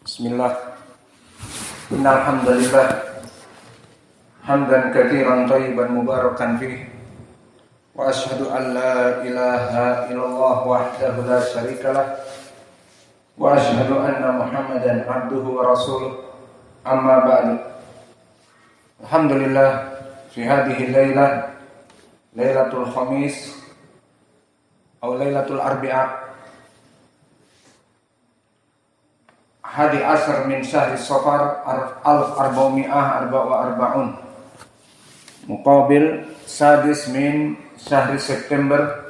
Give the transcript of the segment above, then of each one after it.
Bismillah. Innal hamdalillah hamdan katsiran thayyiban mubarakan fihi wa asyhadu an la ilaha illallah wahdahu la syarikalah wa asyhadu anna Muhammadan abduhu wa rasuluh. Amma ba'du. Alhamdulillah fi hadhihi lailah lailatul khamis atau lailatul arbi'a hadi asar min syahri safar alf arba'umiyah arba' arba'un muqabil sadis min syahri September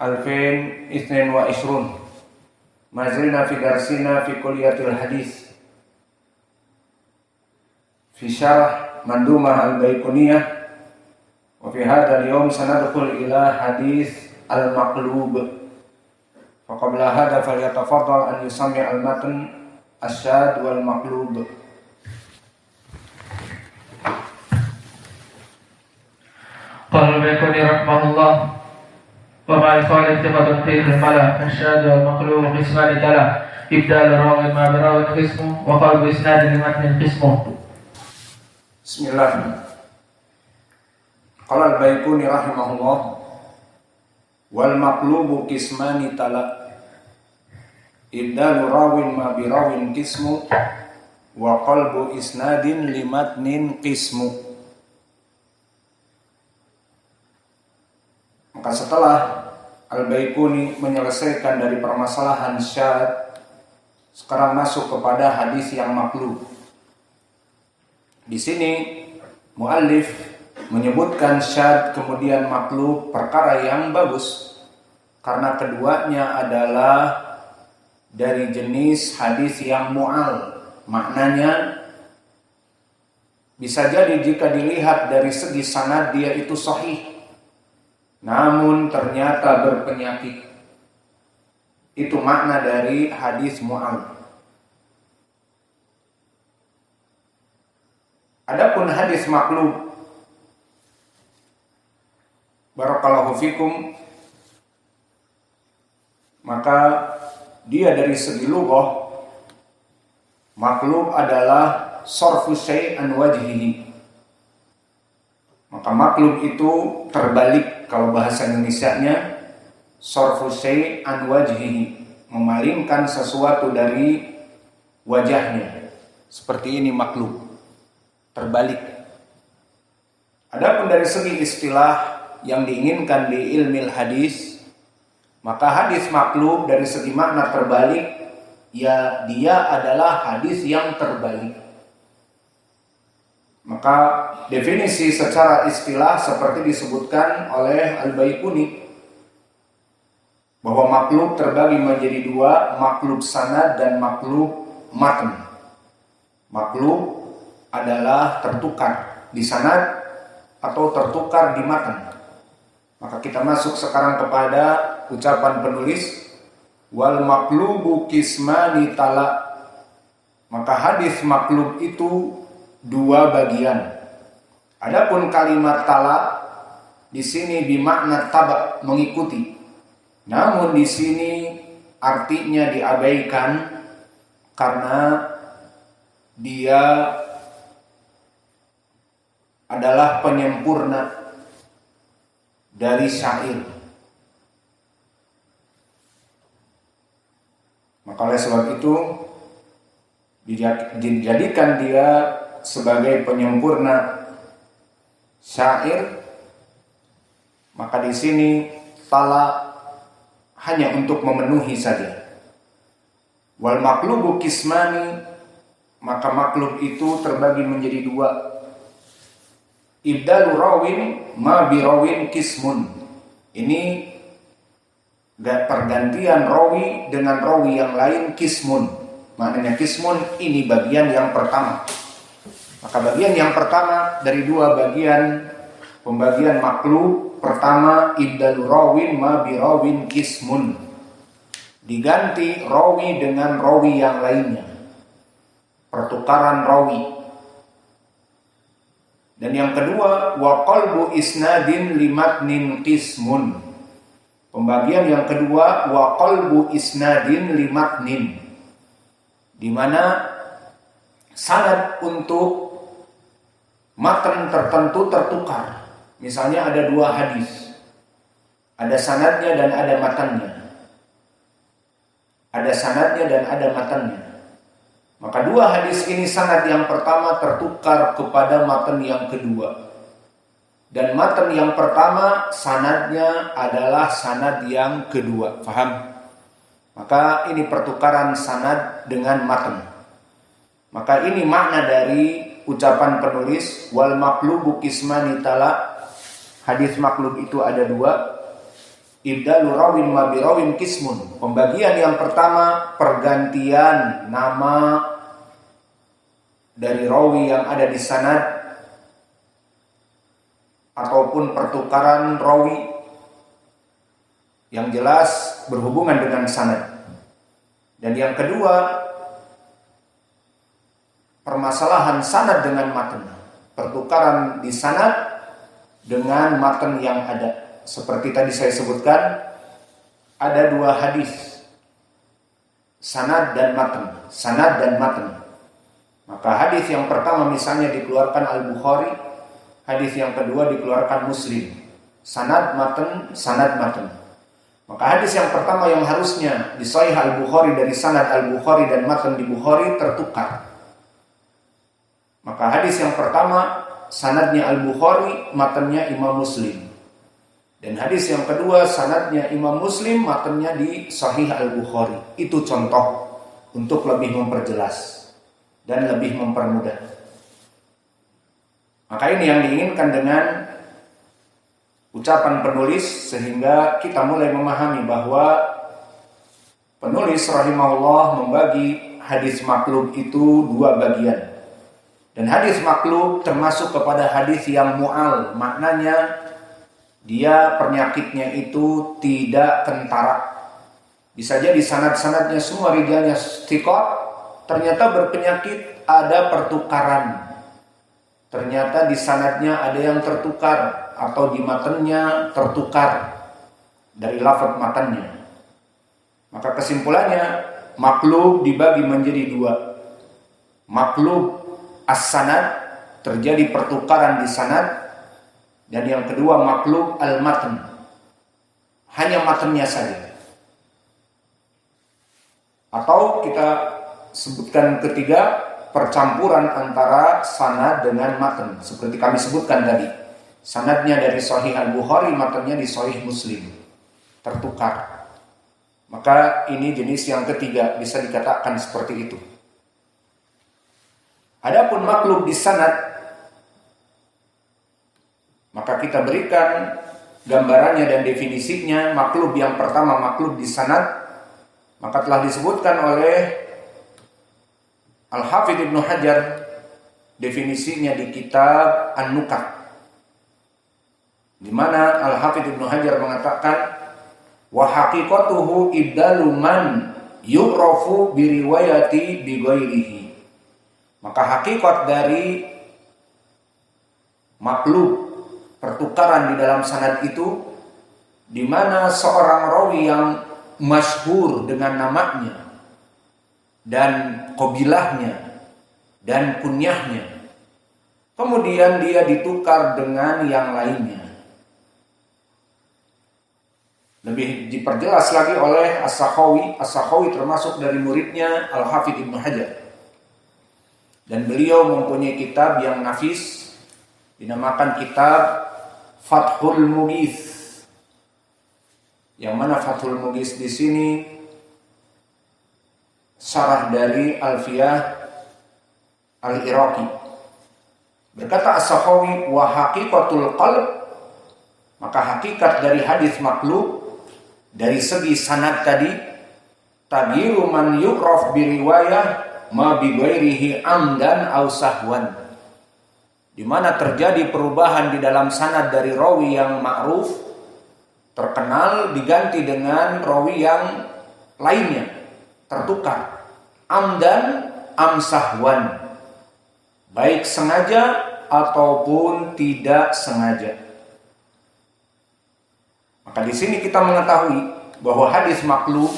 alfin isnin wa ishrun. Mazilna fi darsina fi kulliyatil hadis fi syarah mandumah al-baiquniyah wa fi hadha al-yawm sanadkhul ila hadis al-maqlub. Faqabla hadha falyatafaddal an yusami' al-matn asyad wal maqlub. Qala al-Baiquni rahimahullah wa ma yaqal ittifaqun fi al-mala asyad wal maqlub qisman tala ibdal rawi ma birawi qismu wa qalbu isnad al-matn qismu. Bismillah. Qala al-Baiquni rahimahullah wal maqlubu qismani tala ibdalu rawin ma birawin qismu wa qalbu isnadin limatnin qismu. Maka setelah Al-Baiquni menyelesaikan dari permasalahan syad, sekarang masuk kepada hadis yang maqlub. Di sini muallif menyebutkan syad kemudian maqlub, perkara yang bagus karena keduanya adalah dari jenis hadis yang mu'al. Maknanya bisa jadi jika dilihat dari segi sanad dia itu sahih, namun ternyata berpenyakit. Itu makna dari hadis mu'al. Adapun hadis maqlub, barakallahu fikum, maka dia dari segi lughah maqlub adalah sarfu syai' an wajhihi. Maka maqlub itu terbalik, kalau bahasa Indonesianya sarfu syai' an wajhihi, memalingkan sesuatu dari wajahnya. Seperti ini maqlub, terbalik. Adapun dari segi istilah yang diinginkan di ilmil hadis, maka hadis maqlub dari segi makna terbalik, ya dia adalah hadis yang terbalik. Maka definisi secara istilah seperti disebutkan oleh Al-Baiquni, bahwa maqlub terbagi menjadi dua, maqlub sanad dan maqlub matn. Maqlub adalah tertukar di sanad atau tertukar di matn. Maka kita masuk sekarang kepada ucapan penulis, wal maqlubu qismani tala. Maka hadis maqlub itu dua bagian. Adapun kalimat tala di sini bermakna taba, mengikuti. Namun di sini artinya diabaikan karena dia adalah penyempurna dari syair. Maka oleh sebab itu dijadikan dia sebagai penyempurna syair. Maka di sini tala hanya untuk memenuhi saja. Wal maqlubu qismani, maka maqlub itu terbagi menjadi dua. Ibdalu rawin ma birawin qismun. Ini pergantian rawi dengan rawi yang lain, qismun. Maknanya qismun ini bagian yang pertama. Maka bagian yang pertama dari dua bagian pembagian maqlub, pertama ibdalu rawin ma birawin qismun. Diganti rawi dengan rawi yang lainnya. Pertukaran rawi. Dan yang kedua, wa qalbu isnadin limatnin qismun. Pembagian yang kedua, wa qalbu isnadin limatnin. di mana sanad untuk matan tertentu tertukar. Misalnya ada dua hadis, ada sanadnya dan ada matannya. Ada sanadnya dan ada matannya. Maka dua hadis ini sanad yang pertama tertukar kepada matan yang kedua. Dan matan yang pertama sanadnya adalah sanad yang kedua. Faham? Maka ini pertukaran sanad dengan matan. Maka ini makna dari ucapan penulis wal maqlubu qismani tala. Hadis maqlub itu ada dua. Ibdalu rawin ma birawin qismun. Pembagian yang pertama pergantian nama dari rawi yang ada di sanad ataupun pertukaran rawi yang jelas berhubungan dengan sanad. Dan yang kedua permasalahan sanad dengan matan, pertukaran di sanad dengan matan yang ada. Seperti tadi saya sebutkan, ada dua hadis, sanad dan matan, sanad dan matan. Maka hadis yang pertama misalnya dikeluarkan Al-Bukhari, hadis yang kedua dikeluarkan Muslim. Sanad matan, sanad matan. Maka hadis yang pertama yang harusnya di Sahih Al-Bukhari dari sanad Al-Bukhari dan matan di Bukhari tertukar. Maka hadis yang pertama sanadnya Al-Bukhari, matannya Imam Muslim. Dan hadis yang kedua sanadnya Imam Muslim, matannya di Sahih Al-Bukhari. Itu contoh untuk lebih memperjelas dan lebih mempermudah. Maka ini yang diinginkan dengan ucapan penulis, sehingga kita mulai memahami bahwa penulis rahimahullah membagi hadis maqlub itu dua bagian. Dan hadis maqlub termasuk kepada hadis yang mu'al, maknanya dia penyakitnya itu tidak kentara. Bisa jadi sanad-sanadnya semua rijalnya thiqat, ternyata berpenyakit, ada pertukaran. Ternyata di sanadnya ada yang tertukar atau di matannya tertukar dari lafaz matannya. Maka kesimpulannya maqlub dibagi menjadi dua. Maqlub as-sanad, terjadi pertukaran di sanad. Dan yang kedua maqlub al-matan, hanya matannya saja. Atau kita sebutkan ketiga, percampuran antara sanad dengan matan. Seperti kami sebutkan tadi, sanadnya dari Sahih Al-Bukhari, matannya di Sahih Muslim, tertukar. Maka ini jenis yang ketiga, bisa dikatakan seperti itu. Adapun maqlub di sanad, maka kita berikan gambarannya dan definisinya. Maqlub yang pertama, maqlub di sanad, maka telah disebutkan oleh Al-Hafidz Ibnu Hajar definisinya di kitab An-Nukat, di mana Al-Hafidz Ibnu Hajar mengatakan wa haqiqatuhu ibdalu man yu'rafu bi riwayati bi ghairihi. Maka hakikat dari maqlub, pertukaran di dalam sanad itu, di mana seorang rawi yang masyhur dengan namanya dan qabilahnya dan kunyahnya, kemudian dia ditukar dengan yang lainnya. Lebih diperjelas lagi oleh As-Sakhawi. As-Sakhawi termasuk dari muridnya Al-Hafidz Ibnu Hajar, dan beliau mempunyai kitab yang nafis dinamakan kitab Fathul Mughis, yang mana Fathul Mughis di sini syarah dari Alfiyah Al-Iraqi. Berkata As-Sakhawi wa haqiqatul qalb, maka hakikat dari hadis maqlub dari segi sanad tadi, tabiru man yu'raf bi riwayah ma bi ghairihi amdan aw sahwan, di mana terjadi perubahan di dalam sanad dari rawi yang ma'ruf, terkenal, diganti dengan rawi yang lainnya, tertukar. Amdan am sahwan, baik sengaja ataupun tidak sengaja. Maka di sini kita mengetahui bahwa hadis maqlub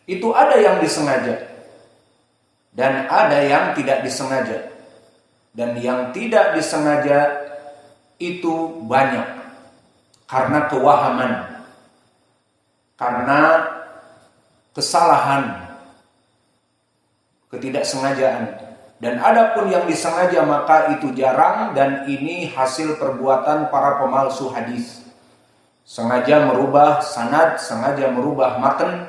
itu ada yang disengaja, dan ada yang tidak disengaja. Dan yang tidak disengaja itu banyak karena kewahaman, karena kesalahan, ketidaksengajaan. Dan adapun yang disengaja maka itu jarang, dan ini hasil perbuatan para pemalsu hadis. Sengaja merubah sanad, sengaja merubah matan.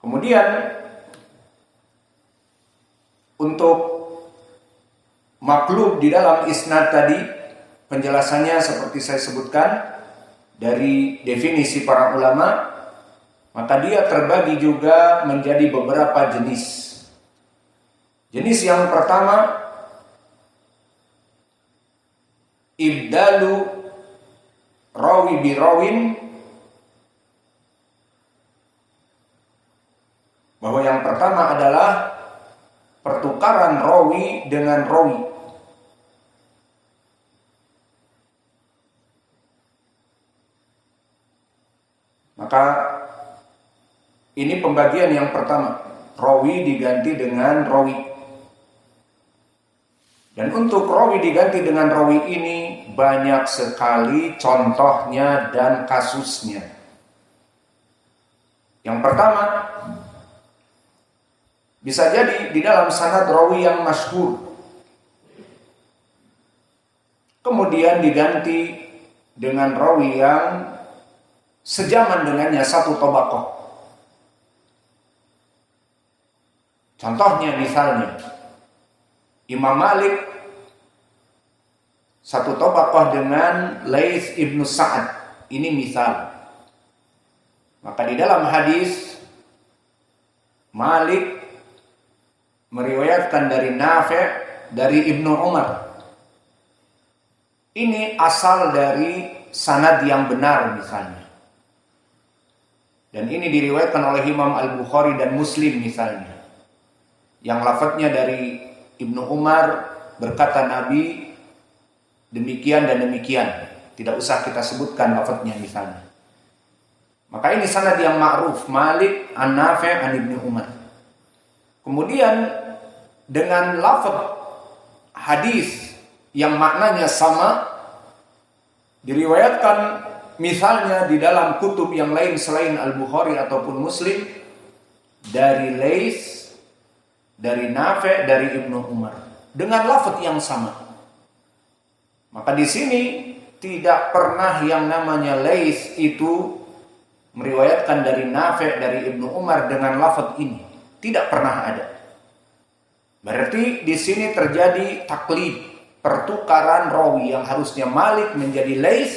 Kemudian untuk maklub di dalam isnad tadi, penjelasannya seperti saya sebutkan dari definisi para ulama, maka dia terbagi juga menjadi beberapa jenis. Jenis yang pertama, ibdalu rawi birawin, bahwa yang pertama adalah pertukaran rawi dengan rawi. Maka ini pembagian yang pertama, rawi diganti dengan rawi. Dan untuk rawi diganti dengan rawi ini banyak sekali contohnya dan kasusnya. Yang pertama, bisa jadi di dalam sanad rawi yang masyhur, kemudian diganti dengan rawi yang sejaman dengannya, satu tabaqah. Contohnya misalnya Imam Malik satu tabaqah dengan Laits ibnu Sa'ad, ini misal. Maka di dalam hadis Malik meriwayatkan dari Nafi' dari Ibnu Umar. Ini asal dari sanad yang benar misalnya. Dan ini diriwayatkan oleh Imam Al-Bukhari dan Muslim misalnya. Yang lafadznya dari Ibnu Umar, berkata Nabi demikian dan demikian. Tidak usah kita sebutkan lafadznya misalnya. Maka ini sanad yang ma'ruf, Malik an Nafi' an Ibnu Umar. Kemudian dengan lafadz hadis yang maknanya sama diriwayatkan misalnya di dalam kutub yang lain selain Al-Bukhari ataupun Muslim, dari Laits, dari Nafi', dari Ibnu Umar, dengan lafadz yang sama. Maka di sini tidak pernah yang namanya Laits itu meriwayatkan dari Nafi', dari Ibnu Umar dengan lafadz ini. Tidak pernah ada. Berarti di sini terjadi taklid, pertukaran rawi yang harusnya Malik menjadi Laits.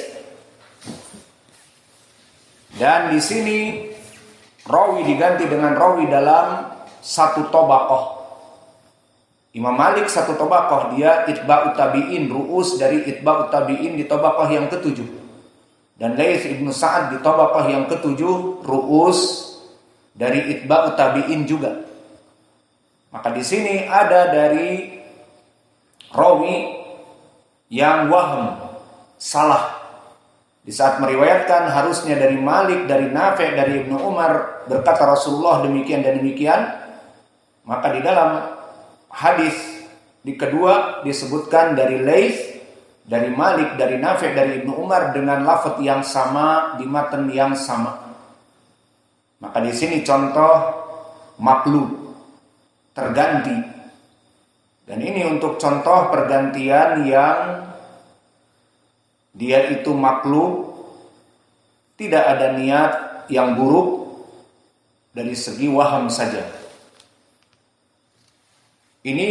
Dan di sini rawi diganti dengan rawi dalam satu tabaqah. Imam Malik satu tabaqah, dia itba'ut tabi'in, ru'us dari itba'ut tabi'in di tabaqah yang ke-7. Dan Laits ibnu Sa'ad di tabaqah yang ke-7, ru'us dari itba'ut tabi'in juga. Maka di sini ada dari rawi yang waham, salah. Di saat meriwayatkan harusnya dari Malik, dari Nafi', dari Ibnu Umar, berkata Rasulullah demikian dan demikian. Maka di dalam hadis di kedua disebutkan dari Laits, dari Malik, dari Nafi', dari Ibnu Umar dengan lafadz yang sama, di matan yang sama. Maka di sini contoh maklub, terganti. Dan ini untuk contoh pergantian yang dia itu maklub, tidak ada niat yang buruk dari segi waham saja. Ini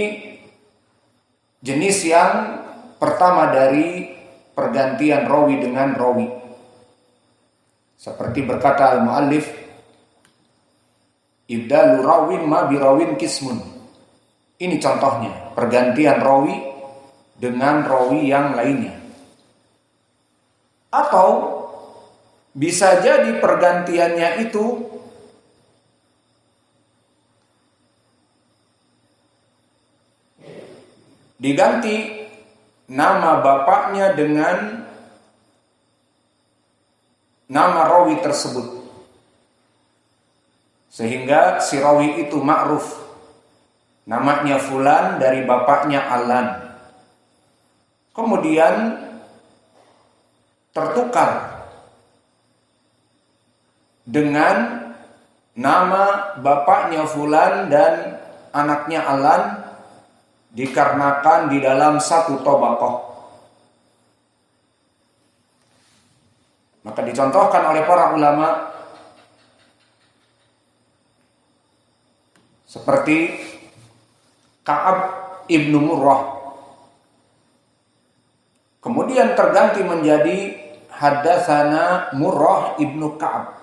jenis yang pertama dari pergantian rawi dengan rawi. Seperti berkata al-muallif, ibdalu rawin ma birawin kismun. Ini contohnya, pergantian rawi dengan rawi yang lainnya. Atau bisa jadi pergantiannya itu diganti nama bapaknya dengan nama rawi tersebut. Sehingga si rawi itu ma'ruf, namanya fulan dari bapaknya Alan. Kemudian tertukar dengan nama bapaknya fulan dan anaknya Alan dikarenakan di dalam satu tobaqoh. Maka dicontohkan oleh para ulama seperti Ka'ab ibnu Murrah, kemudian terganti menjadi Haddatsana Murrah ibnu Ka'ab.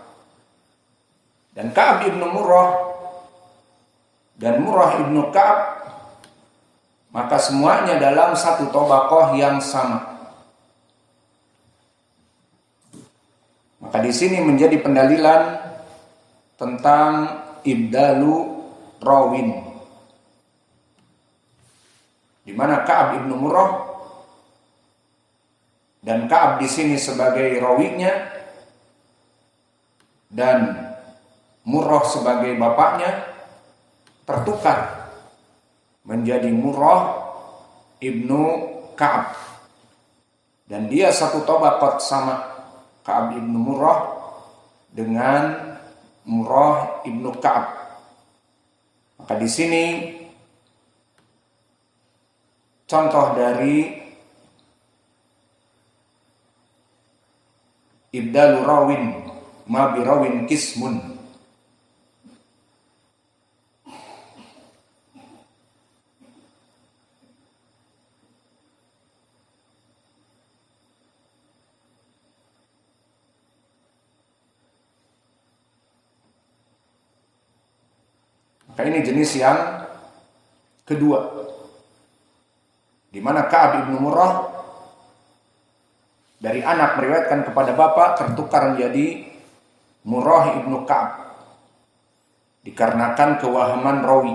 Dan Ka'ab ibnu Murrah dan Murrah ibnu Ka'ab, maka semuanya dalam satu tobaqoh yang sama. Maka di sini menjadi pendalilan tentang ibdalu rawin, di mana Ka'ab ibnu Murrah dan Ka'ab di sini sebagai rawinya dan Murrah sebagai bapaknya tertukar menjadi Murrah ibnu Ka'ab, dan dia satu tobaqoh sama Ka'ab ibnu Murrah dengan Murrah ibnu Ka'ab. Maka di sini contoh dari ibdalu rawin ma bi rawin qismun. Maka ini jenis yang kedua, di mana Ka'ab ibnu Murrah dari anak meriwayatkan kepada bapak tertukar menjadi Murrah ibnu Ka'ab dikarenakan kewahaman rawi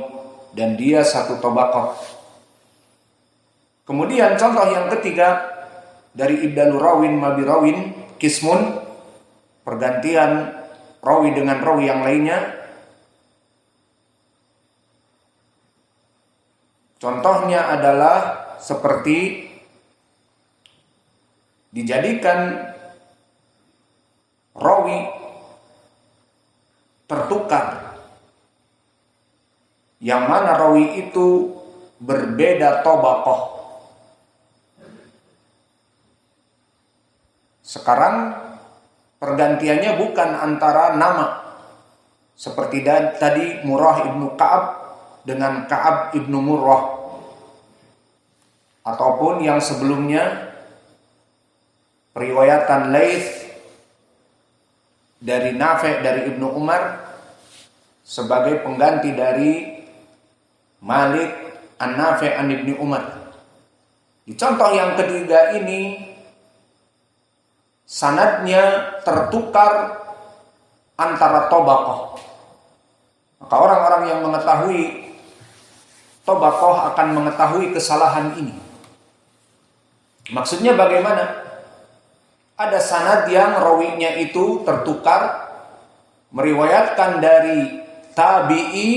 dan dia satu tobaqoh. Kemudian contoh yang ketiga dari ibdalu rawin ma bi rawin qismun, pergantian rawi dengan rawi yang lainnya. Contohnya adalah seperti dijadikan rawi tertukar, yang mana rawi itu berbeda tobaqoh. Sekarang pergantiannya bukan antara nama seperti tadi Murrah ibnu Ka'ab dengan Ka'ab ibnu Murrah, ataupun yang sebelumnya periwayatan Laits dari Nafi' dari Ibnu Umar sebagai pengganti dari Malik an-Nafi' an Ibnu Umar. Di contoh yang ketiga ini sanadnya tertukar antara tobaqoh. Maka orang-orang yang mengetahui tobaqoh akan mengetahui kesalahan ini. Maksudnya bagaimana? Ada sanad yang rawinya itu tertukar, meriwayatkan dari tabi'i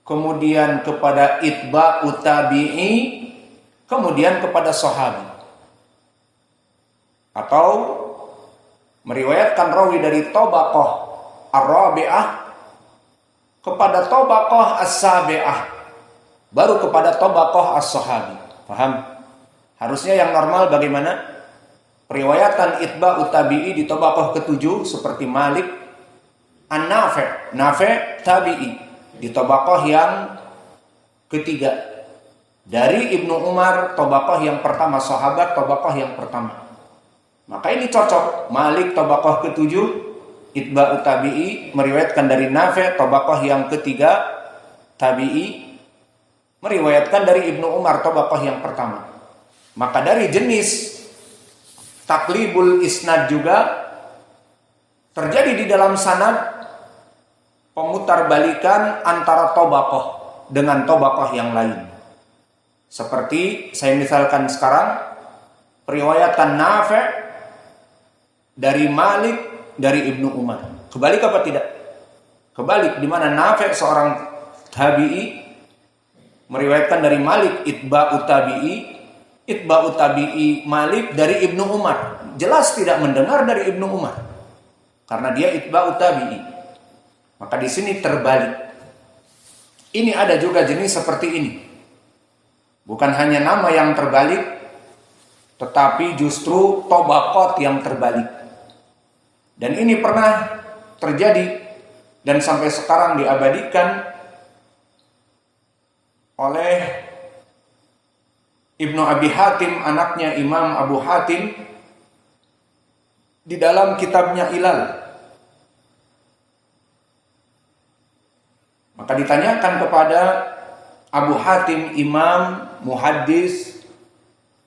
kemudian kepada itba'u tabi'i kemudian kepada sahabi, atau meriwayatkan rawi dari tobaqoh ar-rabi'ah kepada tobaqoh as-sabi'ah baru kepada tobaqoh as-sahabi. Paham? Harusnya yang normal bagaimana? Periwayatan itba'u tabi'i di tobaqoh ke-7 seperti Malik an-Nafi', Nafi' tabi'i di tobaqoh yang ketiga. Dari Ibnu Umar tobaqoh yang pertama, sahabat tobaqoh yang pertama. Maka ini cocok. Malik tobaqoh ke-7, itba'u tabi'i meriwayatkan dari Nafi' tobaqoh yang ketiga, tabi'i meriwayatkan dari Ibnu Umar tobaqoh yang pertama. Maka dari jenis taklibul isnad juga terjadi di dalam sanad pemutarbalikan antara tobaqoh dengan tobaqoh yang lain. Seperti saya misalkan sekarang periwayatan Nafi' dari Malik dari Ibnu Umar. Kebalik apa tidak? Kebalik, di mana Nafi' seorang tabi'i meriwayatkan dari Malik itba'ut tabi'i Malik dari Ibnu Umar. Jelas tidak mendengar dari Ibnu Umar karena dia itba'ut tabi'i. Maka di sini terbalik. Ini ada juga jenis seperti ini. Bukan hanya nama yang terbalik, tetapi justru tobaqat yang terbalik. Dan ini pernah terjadi dan sampai sekarang diabadikan oleh Ibnu Abi Hatim, anaknya Imam Abu Hatim, di dalam kitabnya Ilal. Maka ditanyakan kepada Abu Hatim, imam, muhaddis,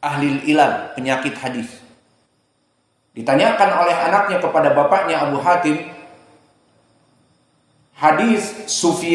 ahli ilal, penyakit hadis. Ditanyakan oleh anaknya kepada bapaknya Abu Hatim, hadis Sufyan